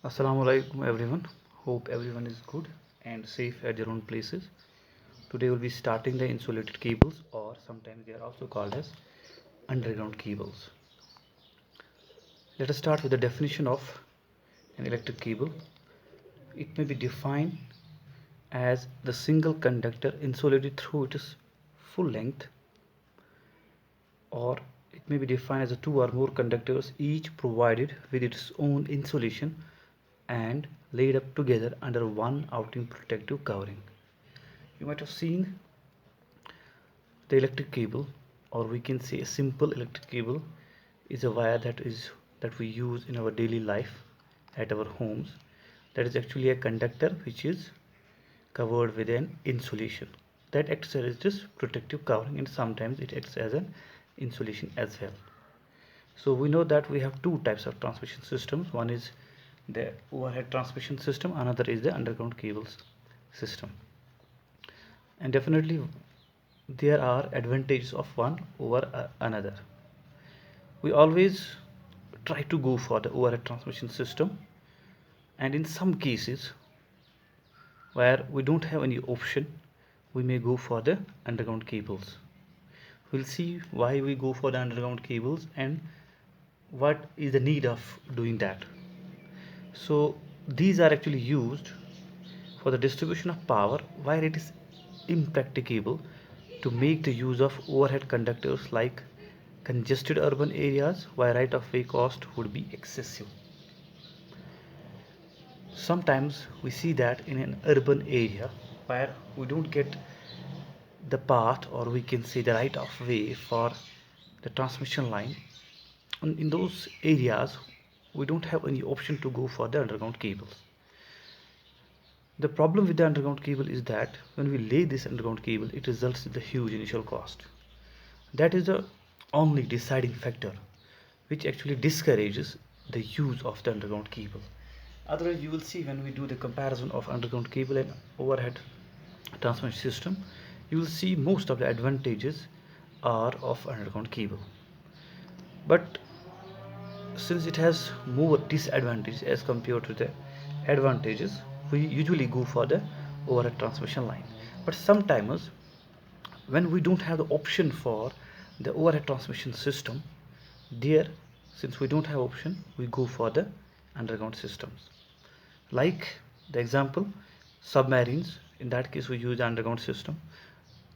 Assalamu alaikum everyone. Hope everyone is good and safe at their own places. Today we'll be starting the insulated cables, or sometimes they are also called as underground cables. Let us start with the definition of an electric cable. It may be defined as the single conductor insulated through its full length, or it may be defined as two or more conductors each provided with its own insulation and laid up together under one outing protective covering. You might have seen the electric cable, or we can say a simple electric cable is a wire that we use in our daily life at our homes. That is actually a conductor which is covered with an insulation that acts as this protective covering, and sometimes it acts as an insulation as well. So we know that we have two types of transmission systems. One is the overhead transmission system, another is the underground cables system. And definitely there are advantages of one over another. We always try to go for the overhead transmission system, and in some cases where we don't have any option, we may go for the underground cables. We'll see why we go for the underground cables and what is the need of doing that. So these are actually used for the distribution of power where it is impracticable to make the use of overhead conductors like congested urban areas where right of way cost would be excessive. Sometimes we see that in an urban area where we don't get the path, or we can say the right of way for the transmission line. In those areas we don't have any option to go for the underground cables. The problem with the underground cable is that when we lay this underground cable, it results in the huge initial cost. That is the only deciding factor which actually discourages the use of the underground cable. Otherwise, you will see when we do the comparison of underground cable and overhead transmission system, you will see most of the advantages are of underground cable. But since it has more disadvantages as compared to the advantages, we usually go for the overhead transmission line. But sometimes when we don't have the option for the overhead transmission system, there, since we don't have option, we go for the underground systems. Like the example, submarines, in that case we use the underground system.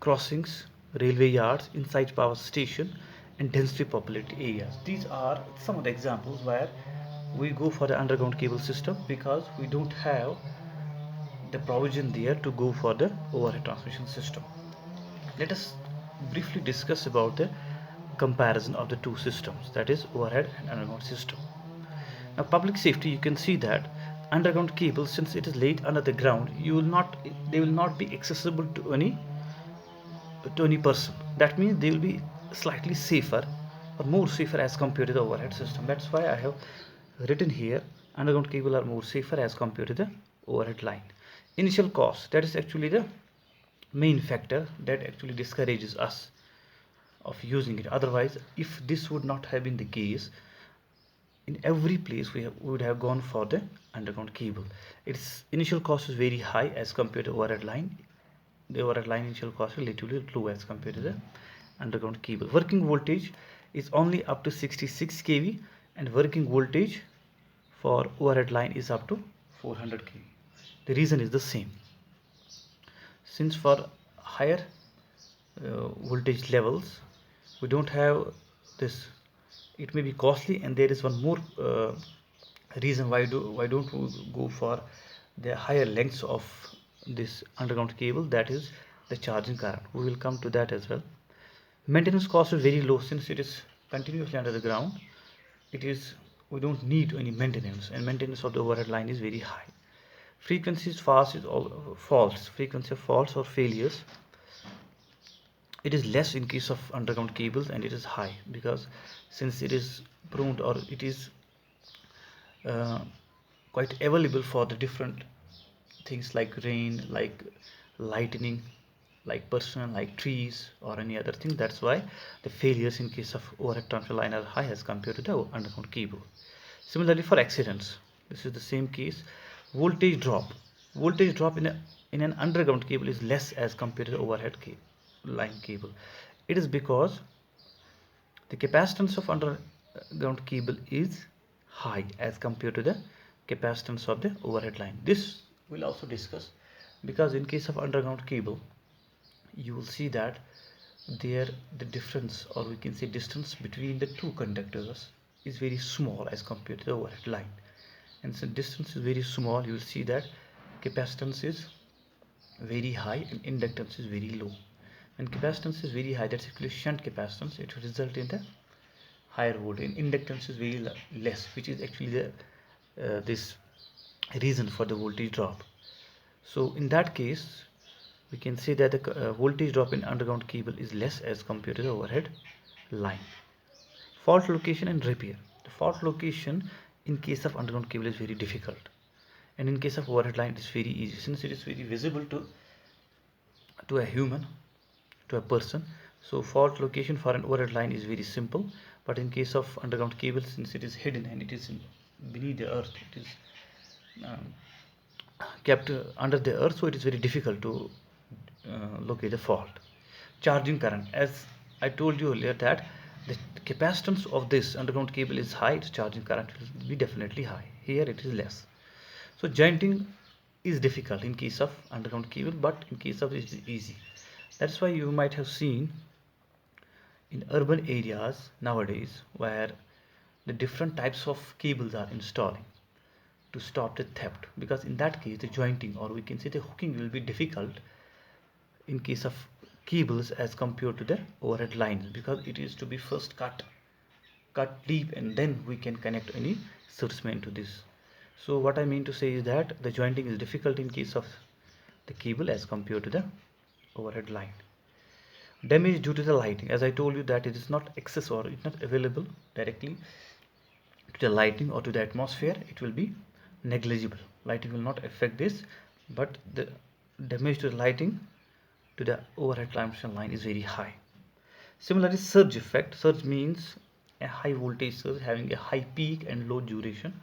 Crossings, railway yards, inside power station, and densely populated areas. These are some of the examples where we go for the underground cable system because we don't have the provision there to go for the overhead transmission system. Let us briefly discuss about the comparison of the two systems, that is overhead and underground system. Now, public safety, you can see that underground cable, since it is laid under the ground, they will not be accessible to any person. That means they will be slightly safer or more safer as compared to the overhead system. That's why I have written here underground cable are more safer as compared to the overhead line. Initial cost, that is actually the main factor that actually discourages us of using it. Otherwise, if this would not have been the case, in every place we would have gone for the underground cable. Its initial cost is very high as compared to overhead line. The overhead line initial cost is relatively low as compared to the underground cable. Working voltage is only up to 66 kV, and working voltage for overhead line is up to 400 kV. The reason is the same. Since for higher voltage levels we don't have this, it may be costly, and there is one more reason why don't we go for the higher lengths of this underground cable, that is the charging current. We will come to that as well. Maintenance cost is very low since it is continuously under the ground. It is, we don't need any maintenance, and maintenance of the overhead line is very high. Frequencies fast is all faults, frequency of faults or failures, it is less in case of underground cables, and it is high because since it is prone, or it is uh, quite available for the different things like rain, like lightning, like person, like trees, or any other thing. That's why the failures in case of overhead transfer line are high as compared to the underground cable. Similarly for accidents, This is the same case. Voltage drop in an underground cable is less as compared to the overhead line cable. It is because the capacitance of underground cable is high as compared to the capacitance of the overhead line. This we'll also discuss, because in case of underground cable you will see that there the difference, or we can say distance, between the two conductors is very small as compared to the overhead line. And since distance is very small, you will see that capacitance is very high and inductance is very low. When capacitance is very high, that's actually shunt capacitance, it will result in the higher voltage. Inductance is very less, which is actually the this reason for the voltage drop. So in that case we can say that the voltage drop in underground cable is less as compared to the overhead line. Fault location and repair. The fault location in case of underground cable is very difficult, and in case of overhead line it is very easy, since it is very visible to a human, to a person. So fault location for an overhead line is very simple, but in case of underground cable, since it is hidden and it is beneath the earth, it is um, kept under the earth, so it is very difficult to locate the fault. Charging current, as I told you earlier that the capacitance of this underground cable is high, its charging current will be definitely high. Here it is less. So jointing is difficult in case of underground cable, but in case of it is easy. That's why you might have seen in urban areas nowadays where the different types of cables are installing to stop the theft, because in that case the jointing, or we can say the hooking, will be difficult in case of cables as compared to the overhead lines, because it is to be first cut deep and then we can connect any source main to this. So what I mean to say is that the jointing is difficult in case of the cable as compared to the overhead line. Damage due to the lighting, as I told you that it is not access, or it's not available directly to the lighting or to the atmosphere, it will be negligible. Lighting will not affect this, but the damage to the lighting to the overhead transmission line is very high. Similarly, surge effect. Surge means a high voltage surge having a high peak and low duration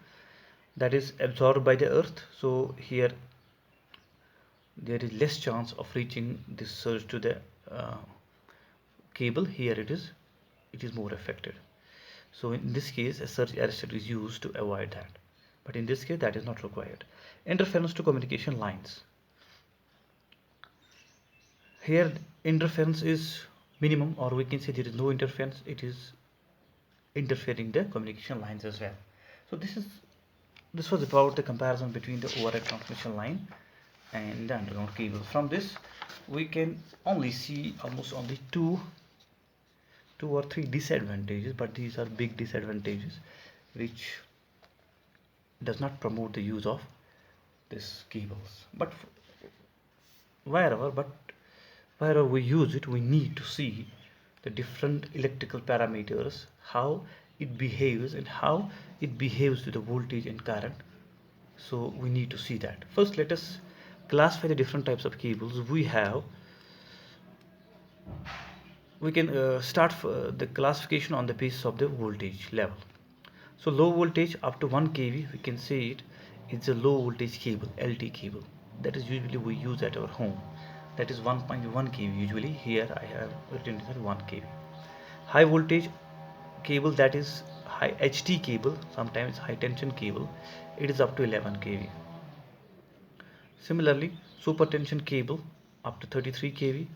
that is absorbed by the earth. So here there is less chance of reaching this surge to the cable. Here it is more affected. So in this case a surge arrestor is used to avoid that, but in this case that is not required. Interference to communication lines. Here interference is minimum, or we can say there is no interference, it is interfering the communication lines as well. So this was about the comparison between the overhead transmission line and the underground cable. From this we can only see almost only two or three disadvantages, but these are big disadvantages which does not promote the use of these cables. But wherever we use it, we need to see the different electrical parameters, how it behaves and how it behaves with the voltage and current. So we need to see that. First let us classify the different types of cables we have. We can start the classification on the basis of the voltage level. So low voltage up to 1 kV, we can say it's a low voltage cable, LT cable, that is usually we use at our home. That is 1.1 kV usually. Here I have written it as 1 kV. High voltage cable, that is high HT cable, sometimes high tension cable, it is up to 11 kV. Similarly, super tension cable up to 33 kV,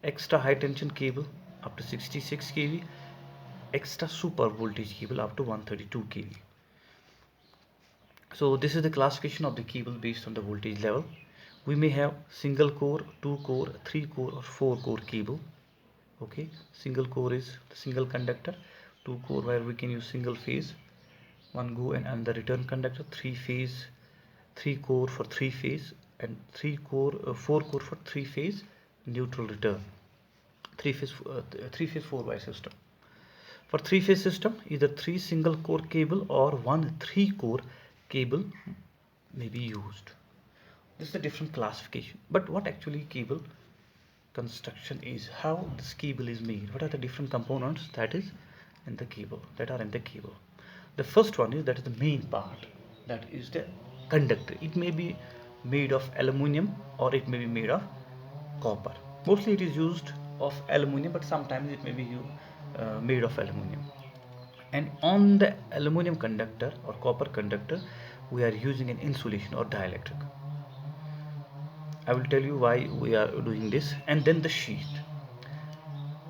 extra high tension cable up to 66 kV, extra super voltage cable up to 132 kV. So this is the classification of the cable based on the voltage level. We may have single core, 2 core, 3 core or 4 core cable. Okay, single core is the single conductor, 2 core where we can use single phase, one go and another return conductor, 3 core for 3 phase, and 4 core for 3 phase neutral return, 3 phase 4 wire system. For 3 phase system, either 3 single core cable or 1 3 core cable may be used. This is a different classification. But what actually cable construction is, how this cable is made, what are the different components that are in the cable. The first one is, that is the main part, that is the conductor. It may be made of aluminum or it may be made of copper. Mostly it is used of aluminum, but sometimes it may be made of aluminum. And on the aluminum conductor or copper conductor, we are using an insulation or dielectric. I will tell you why we are doing this. And then the sheath.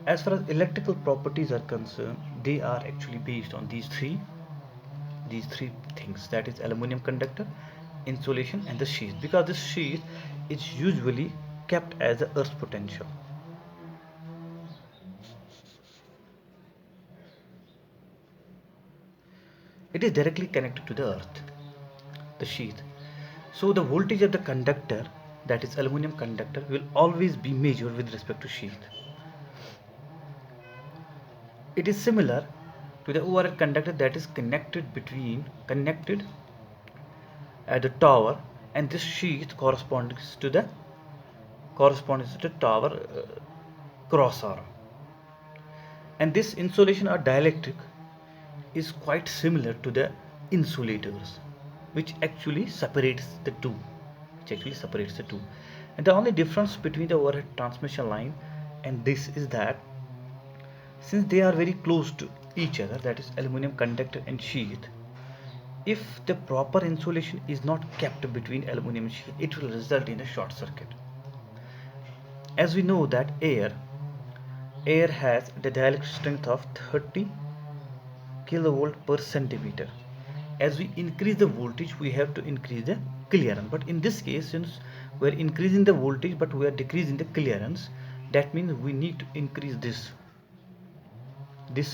As far as electrical properties are concerned, they are actually based on these three things, that is aluminum conductor, insulation and the sheath, because this sheath is usually kept as the earth's potential. It is directly connected to the earth, the sheath. So the voltage of the conductor, that is aluminum conductor, will always be measured with respect to sheath. It is similar to the overhead conductor that is connected at the tower, and this sheath corresponds to the tower cross arm. And this insulation or dielectric is quite similar to the insulators, which actually separates the two. And the only difference between the overhead transmission line and this is that since they are very close to each other, that is aluminum conductor and sheath, if the proper insulation is not kept between aluminum and sheath, it will result in a short circuit. As we know that air has the dielectric strength of 30 kilovolt per centimeter. As we increase the voltage, we have to increase the clearance, but in this case, since we are increasing the voltage but we are decreasing the clearance, that means we need to increase this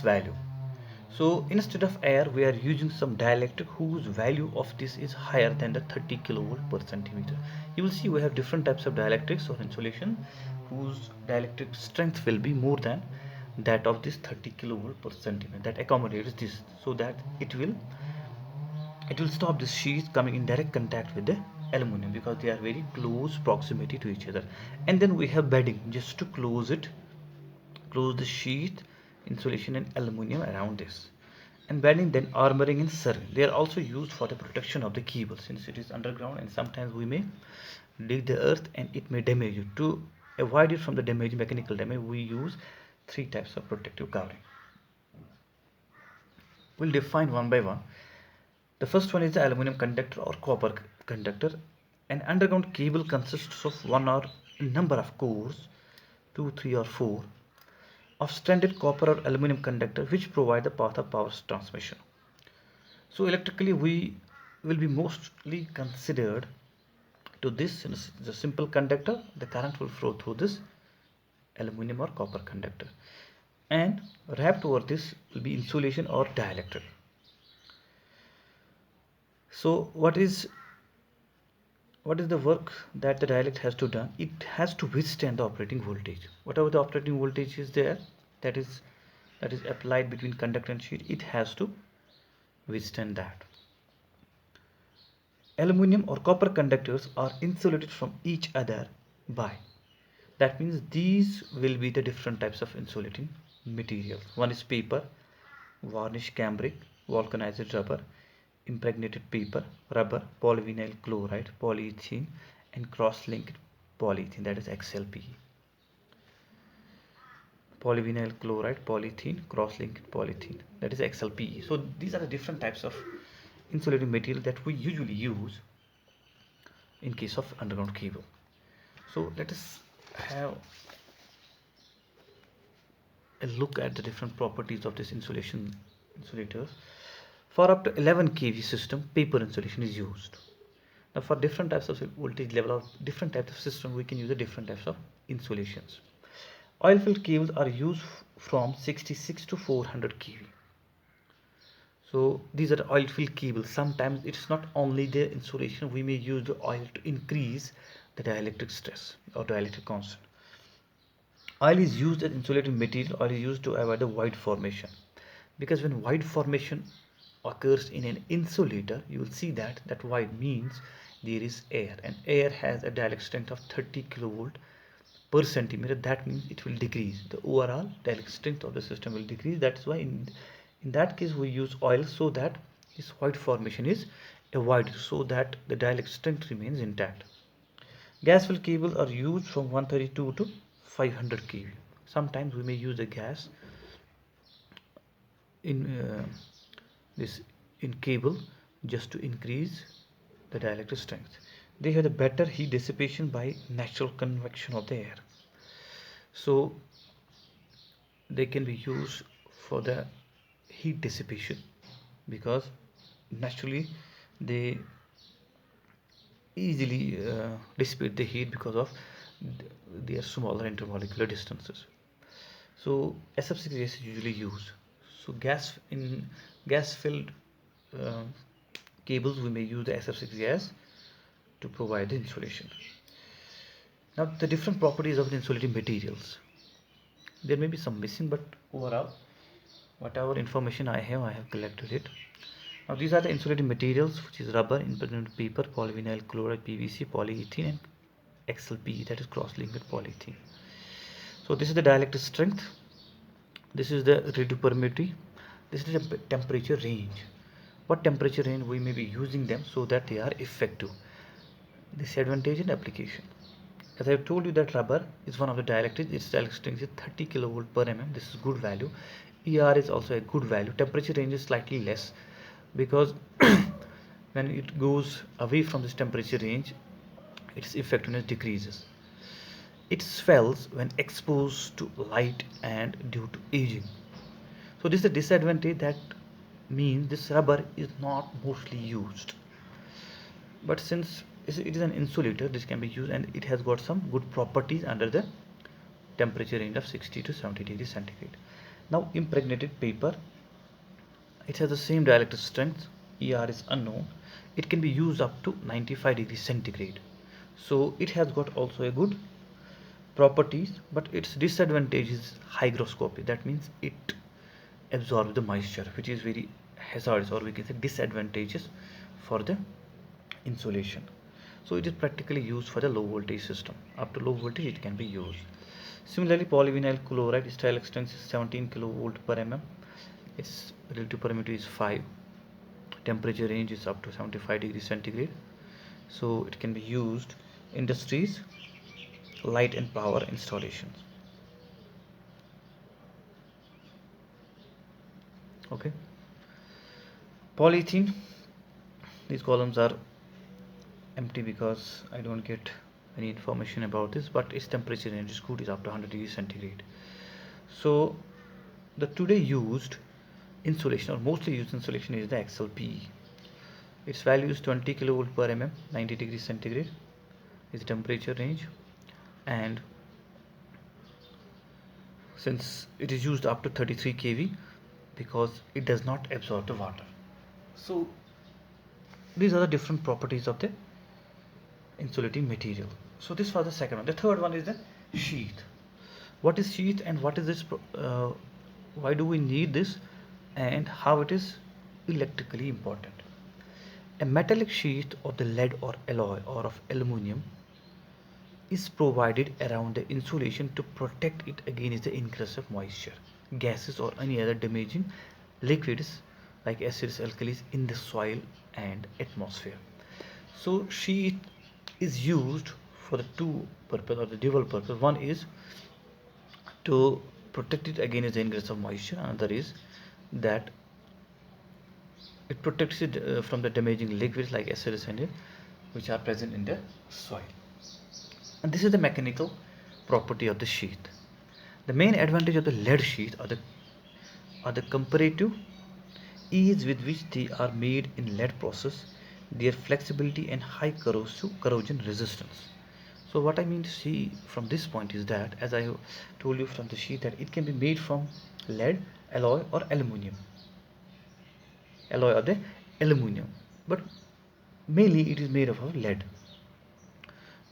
value. So instead of air, we are using some dielectric whose value of this is higher than the 30 kilovolt per centimeter. You will see we have different types of dielectrics or insulation whose dielectric strength will be more than that of this 30 kilovolt per centimeter, that accommodates this, so that it will stop this sheath coming in direct contact with the aluminum, because they are very close proximity to each other. And then we have bedding just to close the sheath, insulation and aluminum around this. And bedding, then armoring and serving, they are also used for the protection of the cable, since it is underground and sometimes we may dig the earth and it may damage you. To avoid it from the mechanical damage, we use three types of protective covering. We'll define one by one. The first one is the aluminum conductor or copper conductor. An underground cable consists of one or a number of cores, 2, 3 or 4, of stranded copper or aluminum conductor which provide the path of power transmission. So electrically we will be mostly considered to this. The simple conductor, the current will flow through this aluminum or copper conductor, and wrapped over this will be insulation or dielectric. So what is the work that the dielectric has to do? It has to withstand the operating voltage. Whatever the operating voltage is there, that is applied between conductor and sheet, it has to withstand that. Aluminum or copper conductors are insulated from each other by, that means these will be the different types of insulating materials. One is paper, varnish cambric, vulcanized rubber, impregnated paper, rubber, polyvinyl chloride, polyethylene, and cross-linked polyethylene, that is XLPE. Polyvinyl chloride, polyethylene, cross-linked polyethylene, that is XLPE. So these are the different types of insulating material that we usually use in case of underground cable. So let us have a look at the different properties of this insulators. For up to 11 kV system, paper insulation is used. Now for different types of voltage level or different types of system, we can use the different types of insulations. Oil filled cables are used from 66 to 400 kV. So these are the oil filled cables. Sometimes it's not only the insulation, we may use the oil to increase the dielectric stress or dielectric constant. Oil is used as insulating material. Oil is used to avoid the void formation, because when void formation occurs in an insulator, you will see that void means there is air, and air has a dielectric strength of 30 kilovolt per centimeter. That means it will decrease, the overall dielectric strength of the system will decrease. That's why in that case we use oil, so that this void formation is avoided so that the dielectric strength remains intact. Gas filled cables are used from 132 to 500 kV. Sometimes we may use the gas in this in cable just to increase the dielectric strength. They have the better heat dissipation by natural convection of the air. So they can be used for the heat dissipation because naturally they easily dissipate the heat because of their smaller intermolecular distances. So SF6 gas is usually used. So gas filled uh, cables we may use the SF6 gas to provide the insulation. Now the different properties of the insulating materials. There may be some missing, but overall whatever information I have collected it. Now these are the insulating materials, which is rubber, impregnable paper, polyvinyl chloride, PVC, polyethylene, and XLPE, that is cross-linked polyethylene. So this is the dielectric strength, this is the radiopermeability, this is the temperature range. What temperature range we may be using them so that they are effective. Disadvantage and application. As I have told you that rubber is one of the dielectrics, its dielectric strength is 30 kilovolt per mm. This is good value. ER is also a good value. Temperature range is slightly less because when it goes away from this temperature range, its effectiveness decreases. It swells when exposed to light and due to aging. So this is a disadvantage, that means this rubber is not mostly used. But since it is an insulator, this can be used, and it has got some good properties under the temperature range of 60 to 70 degrees centigrade. Now impregnated paper, it has the same dielectric strength. ER is unknown. It can be used up to 95 degrees centigrade. So it has got also a good properties, but its disadvantage is hygroscopy. That means it absorbs the moisture, which is very hazardous, or we can say disadvantageous for the insulation. So it is practically used for the low voltage system. Up to low voltage it can be used. Similarly, polyvinyl chloride, its dielectric strength is 17 kilovolt per mm. Its relative permittivity is 5. Temperature range is up to 75 degrees centigrade. So it can be used industries, light and power installations. Okay. Polyethylene, these columns are empty because I don't get any information about this, but its temperature range is good, is up to 100 degrees centigrade. So the today used insulation, or mostly used insulation, is the XLPE. Its value is 20 kilovolt per mm, 90 degrees centigrade is the temperature range, and since it is used up to 33 kV because it does not absorb the water. So these are the different properties of the insulating material. So this was the second one. The third one is the sheath. What is sheath, and what is this why do we need this, and how it is electrically important? A metallic sheath of the lead or alloy or of aluminum is provided around the insulation to protect it against the ingress of moisture, gases, or any other damaging liquids like acids, alkalis in the soil and atmosphere. So sheath is used for the two purpose, or the dual purpose. One is to protect it against the ingress of moisture, another is that it protects it from the damaging liquids like acids and which are present in the soil. And this is the mechanical property of the sheath. The main advantage of the lead sheath are the comparative ease with which they are made in lead process, their flexibility and high corrosion resistance. So what I mean to see from this point is that, as I told you from the sheath, that it can be made from lead, alloy, or aluminum. Alloy or the aluminum, but mainly it is made of lead,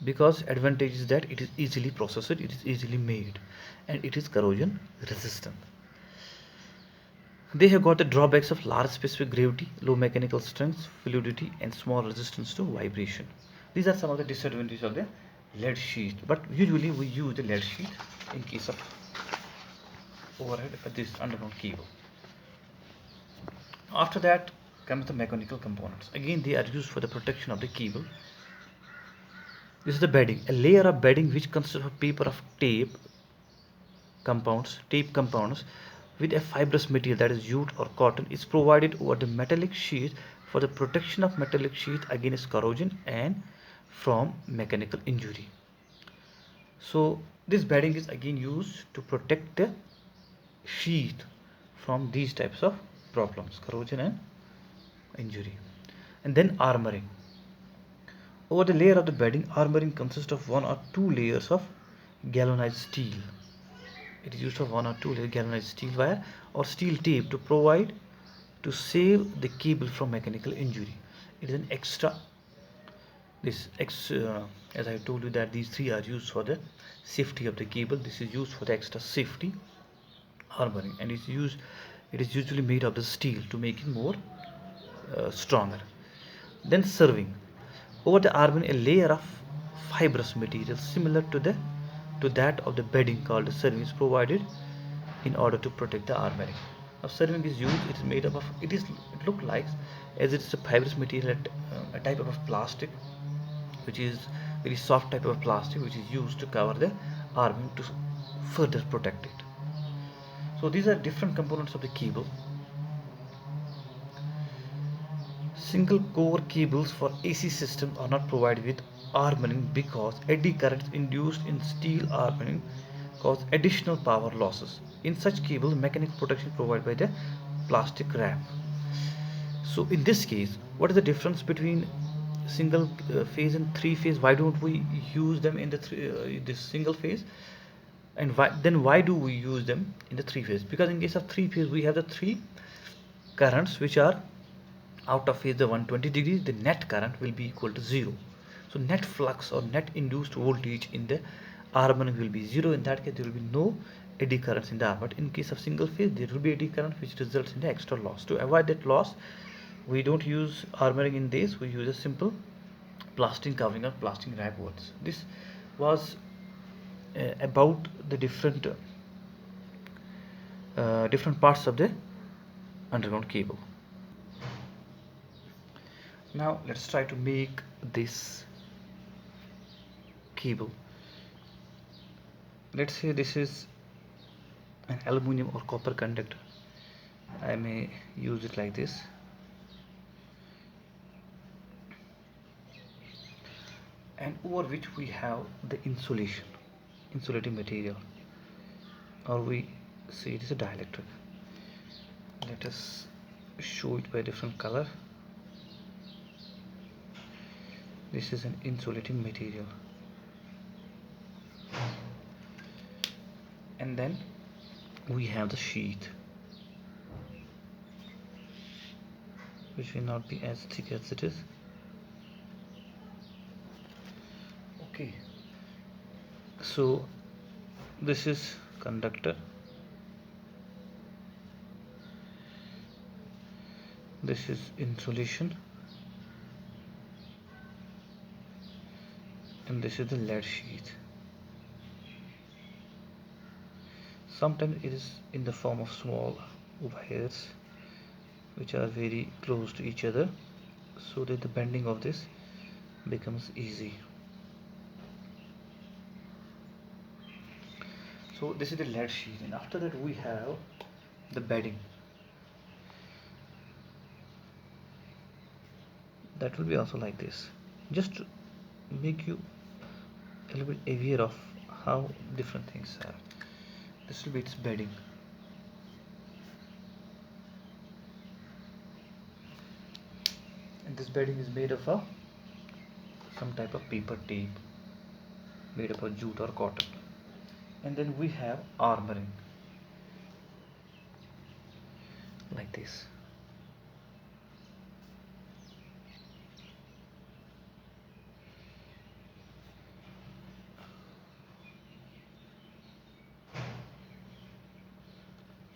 because advantage is that it is easily processed, it is easily made, and it is corrosion resistant. They have got the drawbacks of large specific gravity, low mechanical strength, fluidity, and small resistance to vibration. These are some of the disadvantages of the lead sheath, but usually we use the lead sheath in case of overhead this underground cable. After that, comes the mechanical components. Again, they are used for the protection of the cable. This is the bedding, a layer of bedding which consists of paper of tape compounds with a fibrous material, that is jute or cotton, is provided over the metallic sheet for the protection of metallic sheet against corrosion and from mechanical injury. So this bedding is again used to protect the sheath from these types of problems, corrosion and injury. And then armoring. Over the layer of the bedding, armoring consists of one or two layers of galvanized steel. It is used for one or two layers galvanized steel wire or steel tape to save the cable from mechanical injury. It is an extra. As I told you that these three are used for the safety of the cable. This is used for the extra safety armoring, and it is usually made of the steel to make it more stronger. Then serving. Over the armoring, a layer of fibrous material similar to that of the bedding called the serving is provided in order to protect the armoring. Now serving is used, it is made up of, it look like as it's a fibrous material, a type of plastic which is very soft type of plastic which is used to cover the arming to further protect it. So these are different components of the cable. Single core cables for AC systems are not provided with armoring because eddy currents induced in steel armoring cause additional power losses. In such cables, mechanical protection is provided by the plastic wrap. So in this case, what is the difference between single phase and three phase? Why don't we use them in the this single phase? And why do we use them in the three phase? Because in case of three phase, we have the three currents which are out of phase the 120 degrees. The net current will be equal to 0. So net flux or net induced voltage in the armoring will be 0. In that case, there will be no eddy currents in the armor. But in case of single phase, there will be eddy current which results in the extra loss. To avoid that loss, we don't use armoring in this. We use a simple plastic covering or plastic wrap words. This was about the different parts of the underground cable. Now let's try to make this cable. Let's say this is an aluminum or copper conductor. I may use it like this. And over which we have the insulating material, or we say it is a dielectric. Let us show it by different color. This is an insulating material, and then we have the sheath, which will not be as thick as it is. Okay, so this is conductor, this is insulation, and this is the lead sheath. Sometimes it is in the form of small wires which are very close to each other, so that the bending of this becomes easy. So this is the lead sheet, and after that we have the bedding. That will be also like this, just to make you a little bit aware of how different things are. This will be its bedding. And this bedding is made of some type of paper tape made up of jute or cotton. And then we have armoring like this.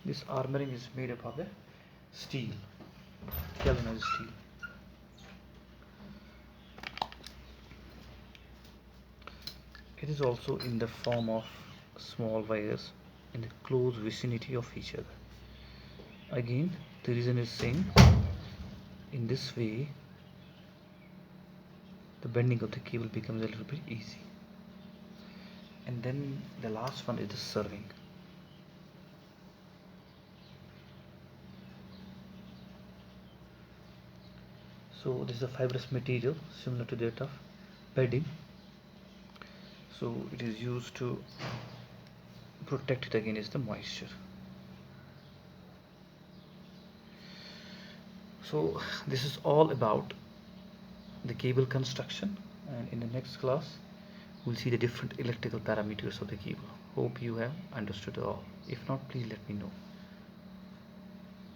This armoring is made up of the steel, galvanized steel. It is also in the form of small wires in the close vicinity of each other. Again, the reason is same. In this way the bending of the cable becomes a little bit easy. And then the last one is the serving. So this is a fibrous material similar to that of bedding, so it is used to protect it against the moisture. So this is all about the cable construction, and in the next class we'll see the different electrical parameters of the cable. Hope you have understood all. If not, please let me know.